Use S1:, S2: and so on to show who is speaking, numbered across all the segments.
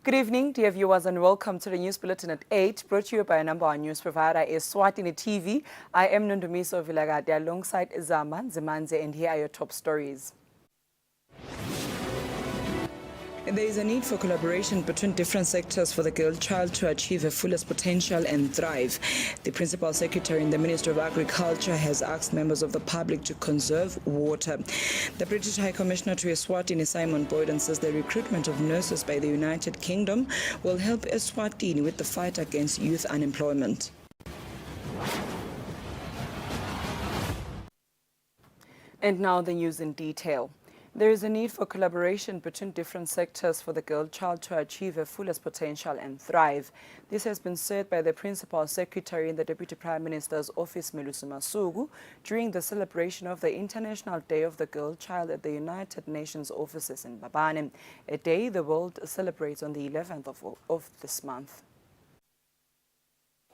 S1: Good evening, dear viewers, and welcome to the News Bulletin at 8, brought to you by a number one news provider, Eswatini TV. I am Nondumiso Vilagade alongside Zama Zemanze, and here are your top stories. There is a need for collaboration between different sectors for the girl child to achieve her fullest potential and thrive. The Principal Secretary in the Ministry of Agriculture has asked members of the public to conserve water. The British High Commissioner to Eswatini, Simon Boyden, says the recruitment of nurses by the United Kingdom will help Eswatini with the fight against youth unemployment. And now the news in detail. There is a need for collaboration between different sectors for the girl child to achieve her fullest potential and thrive. This has been said by the Principal Secretary in the Deputy Prime Minister's Office, Melusi Masuku, during the celebration of the International Day of the Girl Child at the United Nations offices in Babane, a day the world celebrates on the 11th of this month.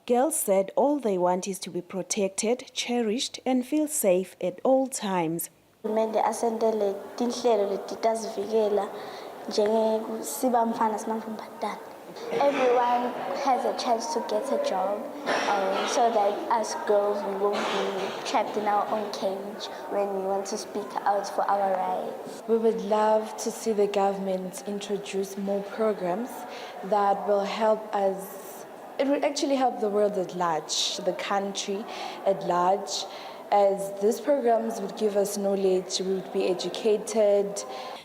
S2: Girls said all they want is to be protected, cherished, and feel safe at all times.
S3: Kumele asendele tinhlelo leti tazivikela njengesiba mfana simantombazane. Everyone has a chance to get a job, so that as girls we won't be trapped in our own cage when we want to speak out for our rights.
S4: We would love to see the government introduce more programs that will help us. It would actually help the world at large, the country at large, as these programs would give us knowledge, we would be educated.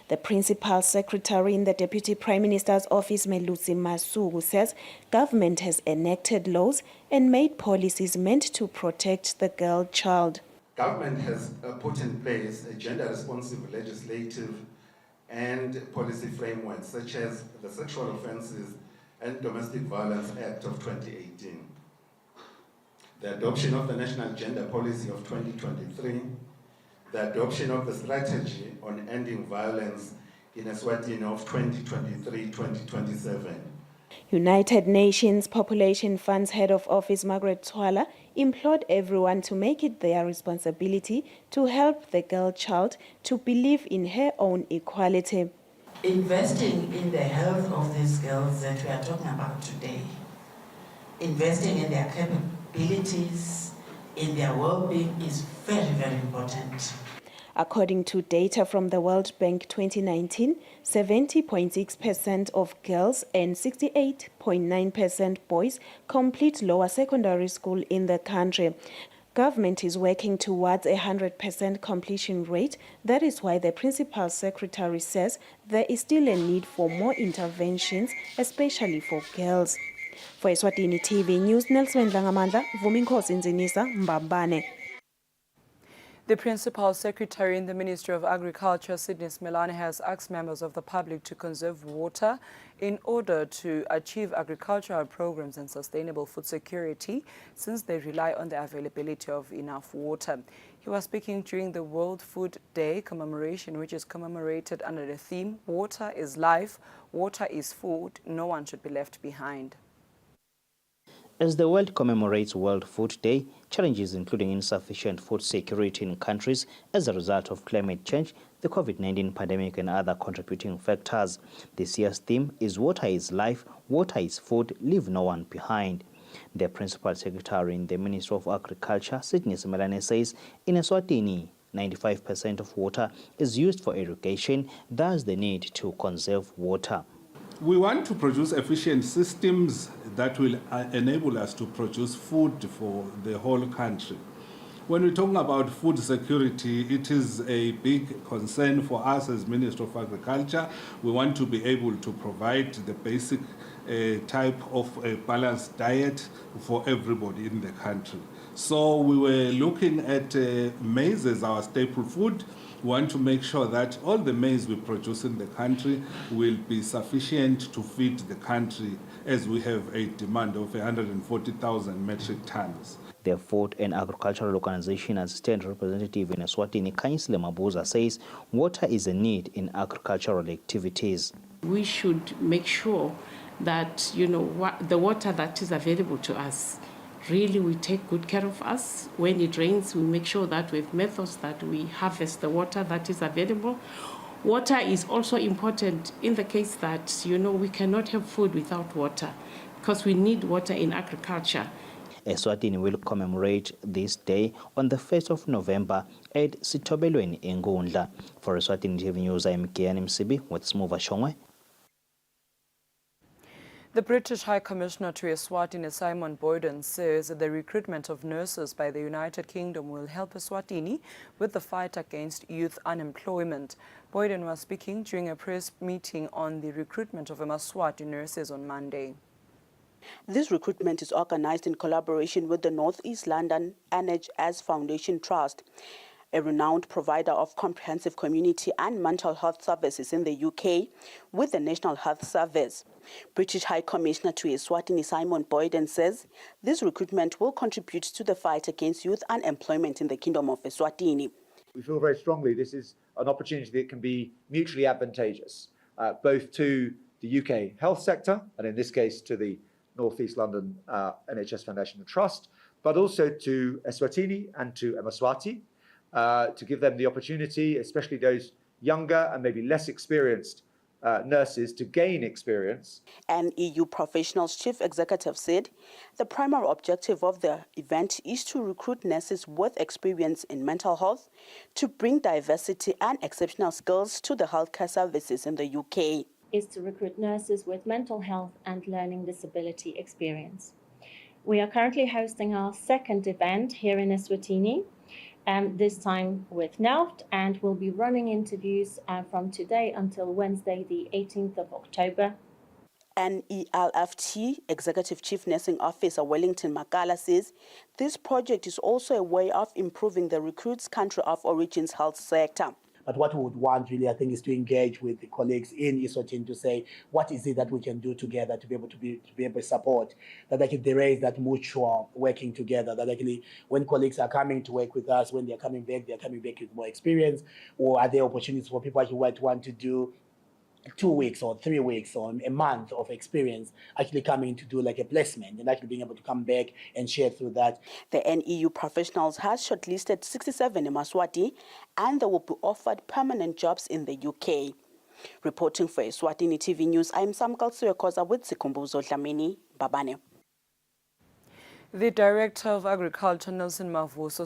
S2: The Principal Secretary in the Deputy Prime Minister's Office, Melusi Masuku, says government has enacted laws and made policies meant to protect the girl child.
S5: Government has put in place a gender-responsive legislative and policy framework, such as the Sexual Offences and Domestic Violence Act of 2018. The adoption of the National Gender Policy of 2023, the adoption of the Strategy on Ending Violence in Eswatini of 2023-2027.
S2: United Nations Population Fund's Head of Office, Margaret Twala, implored everyone to make it their responsibility to help the girl child to believe in her own equality.
S6: Investing in the health of these girls that we are talking about today, investing in their capabilities, in their well-being is very, very important.
S2: According to data from the World Bank 2019, 70.6% of girls and 68.9% boys complete lower secondary school in the country. Government is working towards a 100% completion rate. That is why the Principal Secretary says there is still a need for more interventions, especially for girls. For Eswatini TV News, Nelson Langamandla, Vuminkosi Nzinisa, Mbabane.
S1: The Principal Secretary in the Ministry of Agriculture, Sydney Smelane, has asked members of the public to conserve water in order to achieve agricultural programs and sustainable food security, since they rely on the availability of enough water. He was speaking during the World Food Day commemoration, which is commemorated under the theme, Water is Life, Water is Food, No One Should Be Left Behind.
S7: As the world commemorates World Food Day, challenges including insufficient food security in countries as a result of climate change, the COVID-19 pandemic and other contributing factors. This year's theme is Water is Life, Water is Food, Leave No One Behind. The Principal Secretary in the Ministry of Agriculture, Sydney Smelane, says in Eswatini, 95% of water is used for irrigation, thus the need to conserve water.
S8: We want to produce efficient systems that will enable us to produce food for the whole country. When we're talking about food security, it is a big concern for us as Minister of Agriculture. We want to be able to provide the basic type of a balanced diet for everybody in the country. So we were looking at maize as our staple food. We want to make sure that all the maize we produce in the country will be sufficient to feed the country, as we have a demand of 140,000 metric tons.
S7: The Food and Agricultural Organization Assistant Representative in Eswatini, Kanyisile Mabuza, says water is a need in agricultural activities.
S9: We should make sure that, the water that is available to us, really we take good care of us. When it rains, we make sure that we have methods that we harvest the water that is available. Water is also important in the case that, we cannot have food without water, because we need water in agriculture.
S7: Eswatini will commemorate this day on the 1st of November at Sitobelweni in Ngundla. For Eswatini TV News, I am Kiani Msibi with Smuva Shongwe.
S1: The British High Commissioner to Eswatini, Simon Boyden, says the recruitment of nurses by the United Kingdom will help Eswatini with the fight against youth unemployment. Boyden was speaking during a press meeting on the recruitment of Eswatini nurses on Monday.
S10: This recruitment is organized in collaboration with the North East London NHS Foundation Trust, a renowned provider of comprehensive community and mental health services in the UK, with the National Health Service. British High Commissioner to Eswatini Simon Boyden says this recruitment will contribute to the fight against youth unemployment in the Kingdom of Eswatini.
S11: We feel very strongly this is an opportunity that can be mutually advantageous, both to the UK health sector, and in this case to the North East London NHS Foundation Trust, but also to Eswatini and to Eswati, to give them the opportunity, especially those younger and maybe less experienced nurses, to gain experience.
S10: An EU Professionals Chief Executive said the primary objective of the event is to recruit nurses with experience in mental health to bring diversity and exceptional skills to the healthcare services in the UK.
S12: Is to recruit nurses with mental health and learning disability experience. We are currently hosting our second event here in Eswatini, this time with NELFT, and we'll be running interviews from today until Wednesday, the 18th of October.
S10: NELFT Executive Chief Nursing Officer Wellington Makala says this project is also a way of improving the recruits' country of origin's health sector.
S13: But what we would want really, I think, is to engage with the colleagues in Eswatini to say, what is it that we can do together to be able to support, that actually there is that mutual working together, that actually when colleagues are coming to work with us, when they're coming back with more experience, or are there opportunities for people who might want to do 2 weeks or 3 weeks or a month of experience actually coming to do like a placement and actually being able to come back and share through that.
S10: The NEU Professionals has shortlisted 67 Eswatini and they will be offered permanent jobs in the UK. Reporting for Eswatini TV News, I'm Samkal Suyakoza with Sikumbuzo Dlamini, Babane.
S1: The Director of Agriculture, Nelson Mavuso,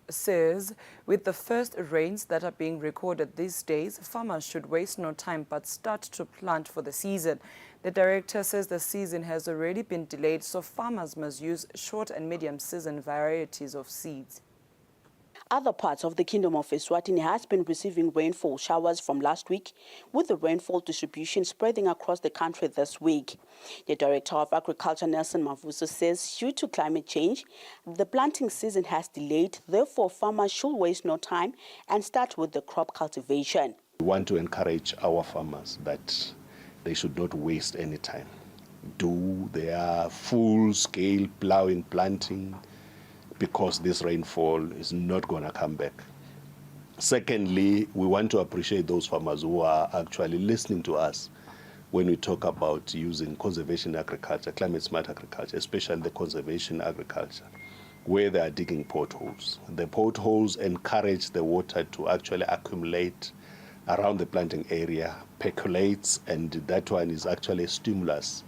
S1: says with the first rains that are being recorded these days, farmers should waste no time but start to plant for the season. The Director says the season has already been delayed, so farmers must use short and medium season varieties of seeds.
S10: Other parts of the Kingdom of Eswatini has been receiving rainfall showers from last week, with the rainfall distribution spreading across the country this week. The Director of Agriculture, Nelson Mavuso, says due to climate change, the planting season has delayed. Therefore, farmers should waste no time and start with the crop cultivation.
S14: We want to encourage our farmers that they should not waste any time. Do their full-scale plowing, planting, because this rainfall is not going to come back. Secondly, we want to appreciate those farmers who are actually listening to us when we talk about using conservation agriculture, climate smart agriculture, especially the conservation agriculture, where they are digging potholes. The potholes encourage the water to actually accumulate around the planting area, percolates, and that one is actually a stimulus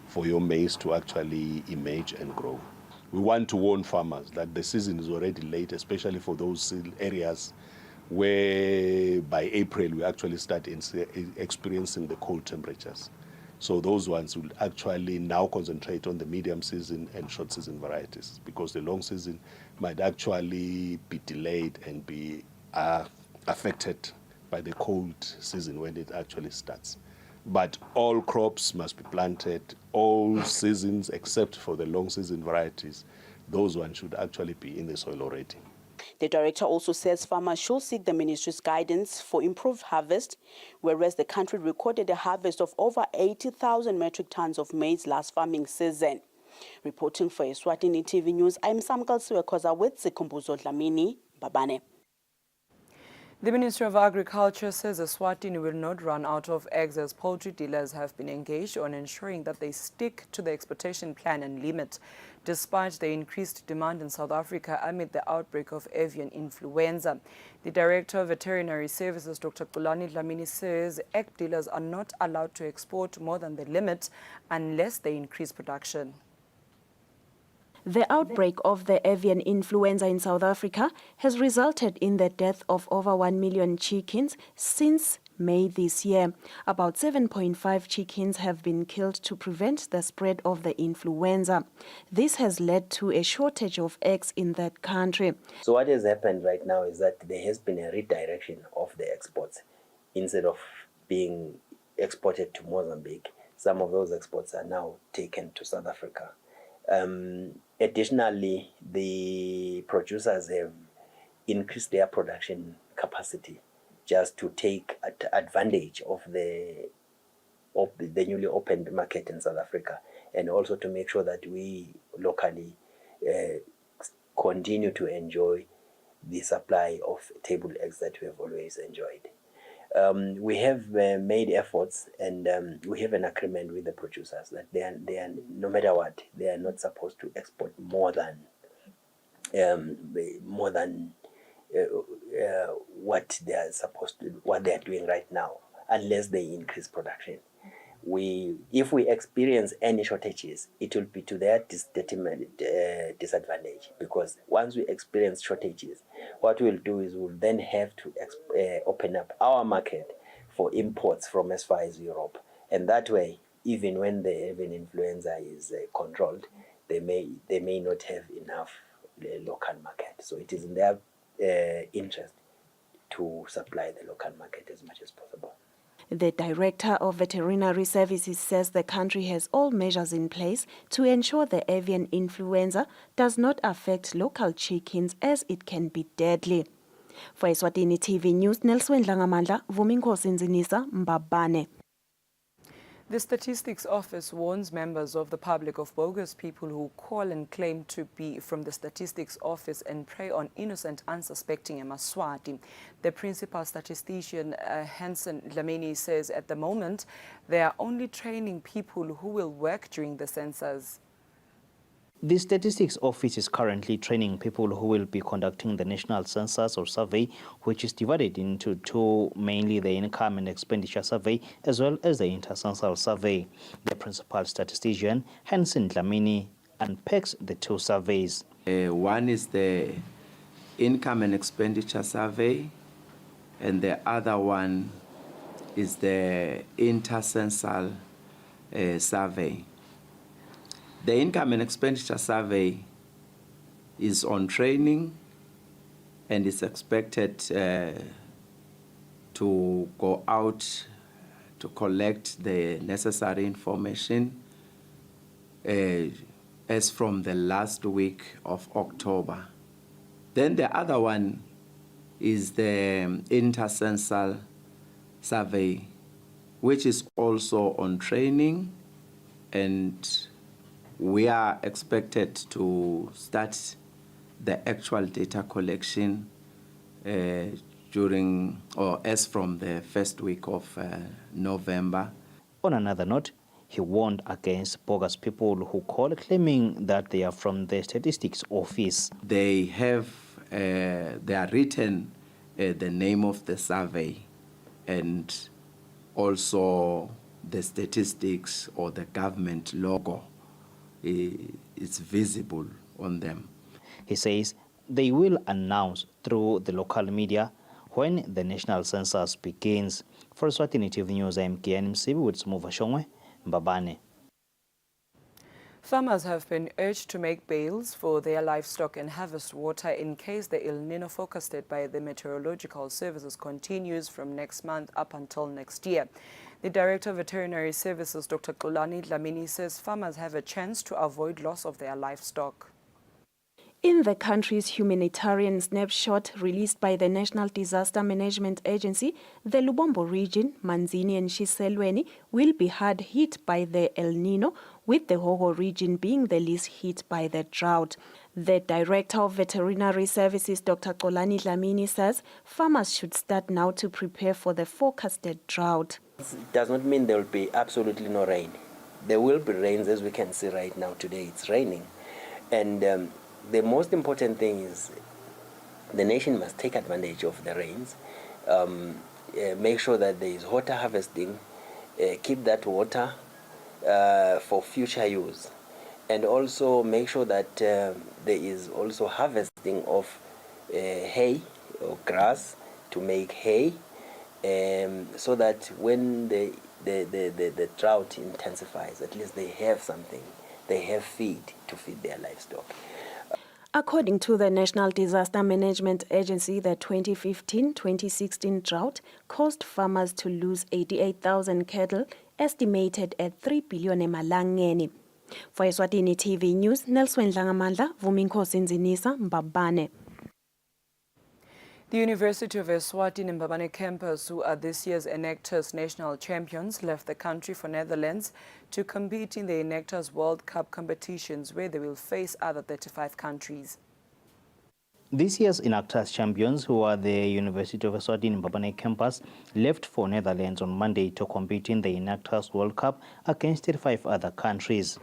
S14: for your maize to actually emerge and grow. We want to warn farmers that the season is already late, especially for those areas where by April we actually start experiencing the cold temperatures. So those ones will actually now concentrate on the medium season and short season varieties, because the long season might actually be delayed and be affected by the cold season when it actually starts. But all crops must be planted, all seasons except for the long season varieties. Those ones should actually be in the soil already.
S10: The Director also says farmers should seek the Ministry's guidance for improved harvest, whereas the country recorded a harvest of over 80,000 metric tons of maize last farming season. Reporting for Eswatini TV News, I'm Samkal Suyakoza with Sikumbuzo Dlamini, Babane.
S1: The Ministry of Agriculture says Eswatini will not run out of eggs as poultry dealers have been engaged on ensuring that they stick to the exportation plan and limit, despite the increased demand in South Africa amid the outbreak of avian influenza. The Director of Veterinary Services, Dr. Kulani Dlamini, says egg dealers are not allowed to export more than the limit unless they increase production.
S2: The outbreak of the avian influenza in South Africa has resulted in the death of over 1 million chickens since May this year. About 7.5 chickens have been killed to prevent the spread of the influenza. This has led to a shortage of eggs in that country.
S15: So what has happened right now is that there has been a redirection of the exports. Instead of being exported to Mozambique, some of those exports are now taken to South Africa. Additionally, the producers have increased their production capacity just to take advantage of the newly opened market in South Africa, and also to make sure that we locally continue to enjoy the supply of table eggs that we have always enjoyed. We have made efforts, and we have an agreement with the producers that they are no matter what, they are not supposed to export more than what they are supposed to, what they are doing right now, unless they increase production. If we experience any shortages, it will be to their disadvantage, because once we experience shortages, what we'll do is we'll then have to open up our market for imports from as far as Europe. And that way, even when the avian influenza is controlled, they may not have enough local market. So it is in their interest to supply the local market as much as possible.
S2: The Director of Veterinary Services says the country has all measures in place to ensure the avian influenza does not affect local chickens, as it can be deadly. For Eswatini TV News, Nelson Dlangamandla, Vuminkosi Nzinisa, Mbabane.
S1: The Statistics Office warns members of the public of bogus people who call and claim to be from the Statistics Office and prey on innocent, unsuspecting Emaswati. The principal statistician, Hansen Dlamini, says at the moment they are only training people who will work during the census.
S7: The Statistics Office is currently training people who will be conducting the National Census or survey, which is divided into two, mainly the Income and Expenditure Survey as well as the Intercensal Survey. The principal statistician, Hansen Dlamini, unpacks the two surveys.
S16: One is the Income and Expenditure Survey, and the other one is the Intercensal Survey. The Income and Expenditure Survey is on training and is expected to go out to collect the necessary information as from the last week of October. Then the other one is the Intercensal Survey, which is also on training, and we are expected to start the actual data collection during or as from the first week of November.
S7: On another note, he warned against bogus people who call claiming that they are from the Statistics Office.
S16: They are written the name of the survey and also the statistics or the government logo. It's visible on them.
S7: He says they will announce through the local media when the national census begins. For Eswatini TV News, I'm Kian Msibi with Smuva Shongwe, Mbabane.
S1: Farmers have been urged to make bales for their livestock and harvest water in case the El Nino forecasted by the Meteorological Services continues from next month up until next year. The Director of Veterinary Services, Dr. Kulani Dlamini, says farmers have a chance to avoid loss of their livestock.
S2: In the country's humanitarian snapshot released by the National Disaster Management Agency, the Lubombo region, Manzini and Shiselweni, will be hard hit by the El Nino, with the Hoho region being the least hit by the drought. The Director of Veterinary Services, Dr. Kolani Dlamini, says farmers should start now to prepare for the forecasted drought.
S15: It does not mean there will be absolutely no rain. There will be rains, as we can see right now. Today it's raining. And the most important thing is the nation must take advantage of the rains, make sure that there is water harvesting, keep that water for future use, and also make sure that there is also harvesting of hay or grass to make hay, so that when the drought intensifies, at least they have something, they have feed to feed their livestock.
S2: According to the National Disaster Management Agency, the 2015-2016 drought caused farmers to lose 88,000 cattle, estimated at 3 billion emalangeni. For Eswatini TV News, Nelson Dlangamandla, Vuminkosi Nzinisa, Mbabane.
S1: The University of Eswatini Mbabane campus, who are this year's Enactors national champions, left the country for Netherlands to compete in the Enactors World Cup competitions, where they will face other 35 countries.
S7: This year's Enactors champions, who are the University of Eswatini Mbabane campus, left for Netherlands on Monday to compete in the Enactors World Cup against 35 other countries,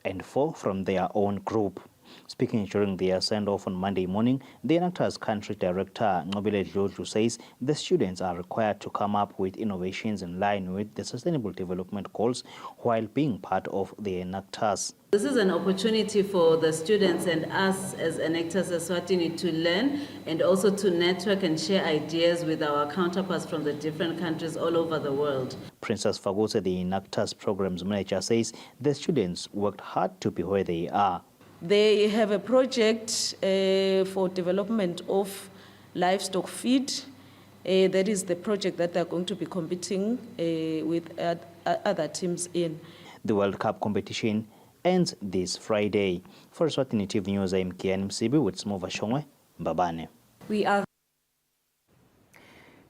S7: and 4 from their own group. Speaking during their send-off on Monday morning, the Enactors country director, Nobile Joju, says the students are required to come up with innovations in line with the Sustainable Development Goals while being part of the Enactors.
S17: This is an opportunity for the students and us as Enactors Eswatini to learn and also to network and share ideas with our counterparts from the different countries all over the world.
S7: Princess Fagose, the Enactors programs manager, says the students worked hard to be where they are.
S17: They have a project for development of livestock feed. That is the project that they're going to be competing with other teams in.
S7: The World Cup competition ends this Friday. For Eswatini TV News, I'm Kian Msibi with Smova Shongwe, Mbabane.
S1: We are.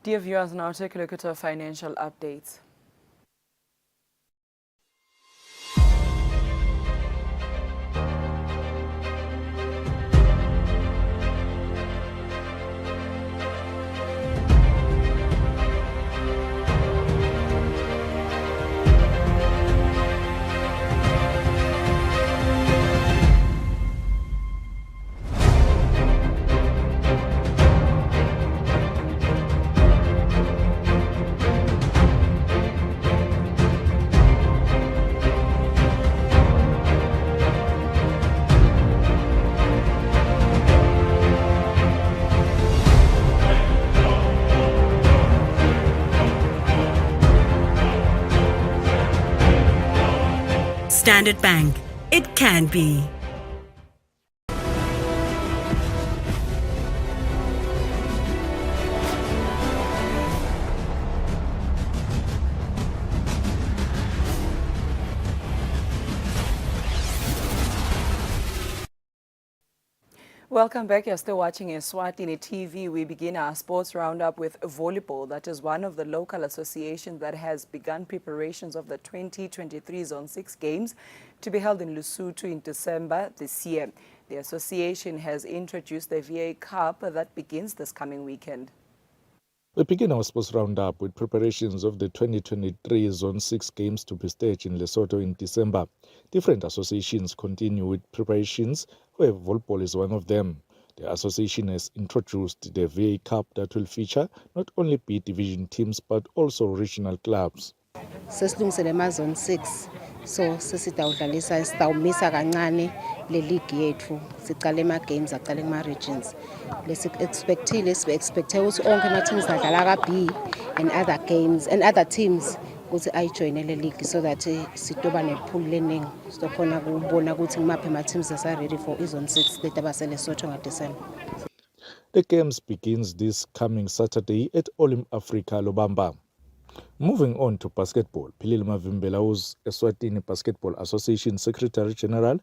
S1: Dear viewers, now take a look at our financial updates.
S18: Standard Bank. It can be.
S1: Welcome back. You're still watching Eswatini TV. We begin our sports roundup with volleyball. That is one of the local associations that has begun preparations of the 2023 Zone 6 games to be held in Lesotho in December this year. The association has introduced the VA Cup that begins this coming weekend.
S19: We begin our sports roundup with preparations of the 2023 Zone 6 games to be staged in Lesotho in December. Different associations continue with preparations, where volleyball is one of them. The association has introduced the VA Cup that will feature not only B division teams but also regional clubs.
S20: Sesilungiselele Zone 6, so sesizawudlalisa sitawumisa kancane le league yethu, sicale games aqale regions. Lesi-expectile sibe-expecte ukuthi onke ama-teams adlala ka-B and other games and other teams ukuthi ayijoyine le league, so that sitoba nepool learning sizokhona ukubona ukuthi ngimaphi ama-teams asa-ready for izone 6 leti abaseLesotho ngoDisemba.
S19: The games begins this coming Saturday at Olim Africa, Lobamba. Moving on to basketball, Philile Mavimbela, who's Eswatini Basketball Association Secretary General,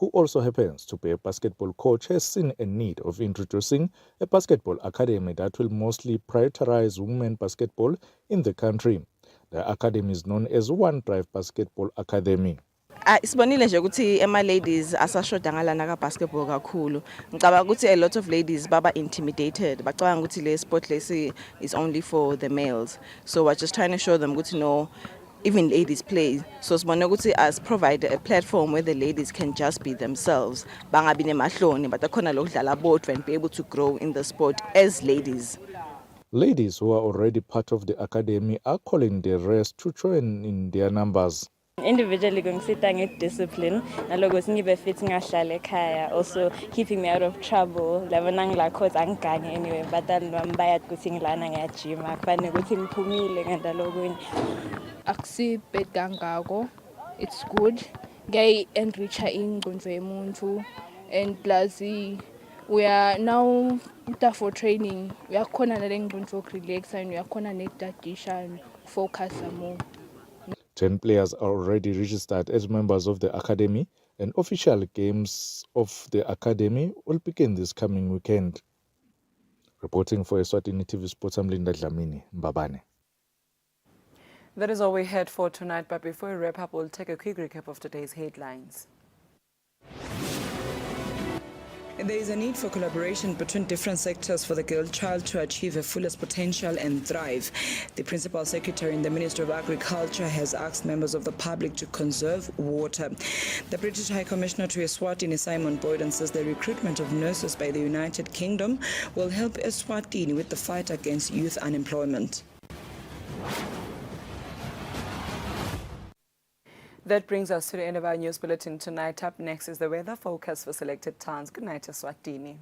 S19: who also happens to be a basketball coach, has seen a need of introducing a basketball academy that will mostly prioritize women basketball in the country. The academy is known as One Drive Basketball Academy.
S21: Isibonile nje ukuthi ladies asashoda ngalana ka basketball kakhulu. Ngicabanga ukuthi a lot of ladies baba intimidated. Bacabanga ukuthi le sport lesi is only for the males. So we're just trying to show them ukuthi no, even ladies play. So sibone ukuthi as provide a platform where the ladies can just be themselves. Bangabi nemahloni but akhona lokudlala bodwa and be able to grow in the sport as ladies.
S19: Ladies who are already part of the academy are calling the rest to join in their numbers.
S22: Individually ngisita nge-discipline nalokuthi ngibe fit ngahlala ekhaya, also keeping me out of trouble labo nangila cause angigange anyway but nami bayat ukuthi ngilana ngiyajima kufanele ukuthi ngiphumile ngandalokunye.
S23: Akusibhad kangako, it's good enricha ingqondo yomuntu and plus we are now for training, uyakhona nale ngqondo relax and uyakhona ne-digestion focus more.
S19: 10 players are already registered as members of the academy, and official games of the academy will begin this coming weekend. Reporting for Eswatini TV Sports, I'm Linda Dlamini, Mbabane.
S1: That is all we had for tonight, but before we wrap up, we'll take a quick recap of today's headlines. There is a need for collaboration between different sectors for the girl child to achieve her fullest potential and thrive. The Principal Secretary in the Ministry of Agriculture has asked members of the public to conserve water. The British High Commissioner to Eswatini, Simon Boyden, says the recruitment of nurses by the United Kingdom will help Eswatini with the fight against youth unemployment. That brings us to the end of our news bulletin tonight. Up next is the weather forecast for selected towns. Good night, Eswatini.